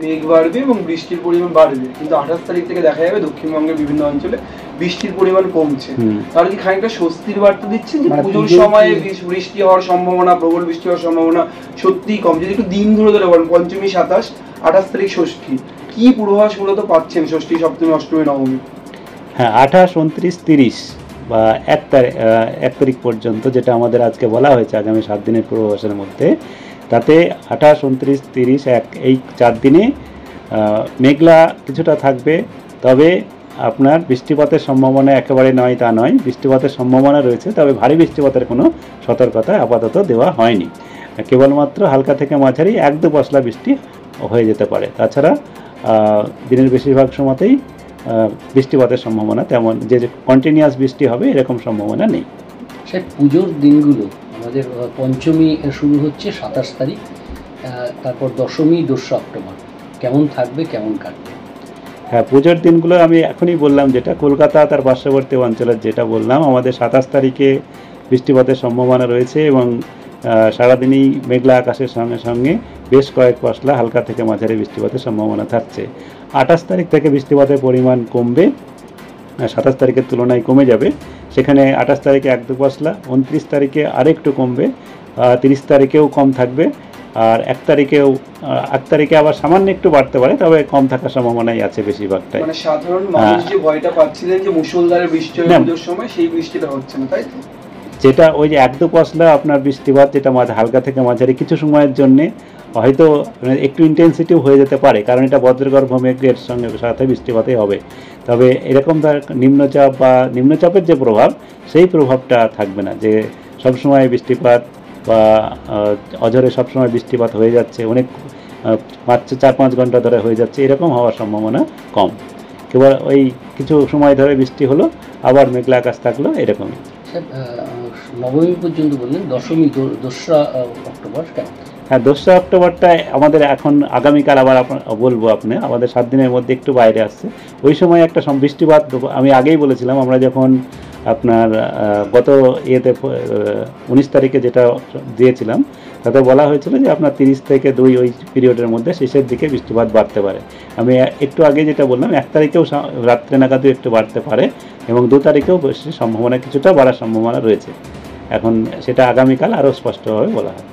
মেঘ বাড়বে এবং বৃষ্টির পরিমাণ বাড়বে, কিন্তু 28 তারিখ থেকে দেখা যাবে দক্ষিণবঙ্গের বিভিন্ন অঞ্চলে বৃষ্টির পরিমাণ কমছে। তাহলে কি খানিকটা স্বস্তির বার্তা দিচ্ছে যে পুজোর সময়ে বৃষ্টি হওয়ার সম্ভাবনা, প্রবল বৃষ্টি হওয়ার সম্ভাবনা সত্যিই কম? যদি একটু দিন ধরে ধরে বলেন, পঞ্চমী 27, 28 তারিখ ষষ্ঠী, কি পূর্বাভাস মূলত পাচ্ছেন ষষ্ঠী, সপ্তমী, অষ্টমী, নবমী? হ্যাঁ, 28, 29, 30 বা 1 তারিখ পর্যন্ত যেটা আমাদের আজকে বলা হয়েছে আগামী 7 দিনের পূর্বাভাসের মধ্যে, তাতে 28, 29, 30, 1 এই 4 দিনে মেঘলা কিছুটা থাকবে। তবে আপনার বৃষ্টিপাতের সম্ভাবনা একেবারে নয় তা নয়, বৃষ্টিপাতের সম্ভাবনা রয়েছে, তবে ভারী বৃষ্টিপাতের কোনো সতর্কতা আপাতত দেওয়া হয়নি। কেবলমাত্র হালকা থেকে মাঝারি 1-2 পশলা বৃষ্টি হয়ে যেতে পারে। তাছাড়া দিনের বেশিরভাগ সময়তেই বৃষ্টিপাতের সম্ভাবনা তেমন যে কন্টিনিউয়াস বৃষ্টি হবে এরকম সম্ভাবনা নেই। সেই পুজোর দিনগুলো আমাদের পঞ্চমী শুরু হচ্ছে 27 তারিখ, তারপর দশমী 2 অক্টোবর, কেমন থাকবে, কেমন কাটবে? হ্যাঁ, পুজোর দিনগুলো আমি এখনই বললাম, যেটা কলকাতা তার পার্শ্ববর্তী অঞ্চলের যেটা বললাম, আমাদের 27 তারিখে বৃষ্টিপাতের সম্ভাবনা রয়েছে এবং সারাদিনই মেঘলা আকাশের সঙ্গে সঙ্গে বেশ কয়েক পশলা হালকা থেকে মাঝারি বৃষ্টিপাতের সম্ভাবনা থাকছে। 28 তারিখ থেকে বৃষ্টিপাতের পরিমাণ কমবে, 27 তারিখের তুলনায় কমে যাবে। সেখানে 28 তারিখে 1-2 পশলা, 29 তারিখে আরেকটু কমবে, 30 তারিখেও কম থাকবে, আর 1 তারিখে আবার সামান্য একটু বাড়তে পারে, তবে কম থাকার সম্ভাবনাই আছে বেশিরভাগটাই। মানে সাধারণ মানুষ যে ভয়টা পাচ্ছিলেন যে মুষলধারে বৃষ্টি হবে পুজোর সময়, সেই বৃষ্টিটা হচ্ছে না, তাই তো? যেটা ওই যে 1-2 পশলা আপনার বৃষ্টিপাত, যেটা হালকা থেকে মাঝারি কিছু সময়ের জন্যে হয়তো একটু ইন্টেন্সিটিভ হয়ে যেতে পারে, কারণ এটা বজ্রগর্ভ মেঘের সাথে বৃষ্টিপাতই হবে। তবে এরকম নিম্নচাপ বা নিম্নচাপের যে প্রভাব, সেই প্রভাবটা থাকবে না, যে সবসময় বৃষ্টিপাত বা অঝরে সবসময় বৃষ্টিপাত হয়ে যাচ্ছে, অনেক 4-5 ঘন্টা ধরে হয়ে যাচ্ছে, এরকম হওয়ার সম্ভাবনা কম। কেবল ওই কিছু সময় ধরে বৃষ্টি হলো, আবার মেঘলা আকাশ থাকলো, এরকমই। নবমী পর্যন্ত বললেন, দশমী 2 অক্টোবর কেমন? হ্যাঁ, 2 অক্টোবরটা আমাদের এখন আগামীকাল আবার বলবো আপনি, আমাদের 7 দিনের মধ্যে একটু বাইরে আসছে। ওই সময় একটা বৃষ্টিপাত আমি আগেই বলেছিলাম, আমরা যখন আপনার গত 19 তারিখে যেটা দিয়েছিলাম, তাতে বলা হয়েছিল যে আপনার 30 থেকে 2 ওই পিরিয়ডের মধ্যে শেষের দিকে বৃষ্টিপাত বাড়তে পারে। আমি একটু আগে যেটা বললাম, 1 তারিখেও রাত্রে নাগাদও একটু বাড়তে পারে এবং 2 তারিখেও বেশি সম্ভাবনা, কিছুটা বাড়ার সম্ভাবনা রয়েছে। এখন সেটা আগামীকাল আরও স্পষ্টভাবে বলা হয়।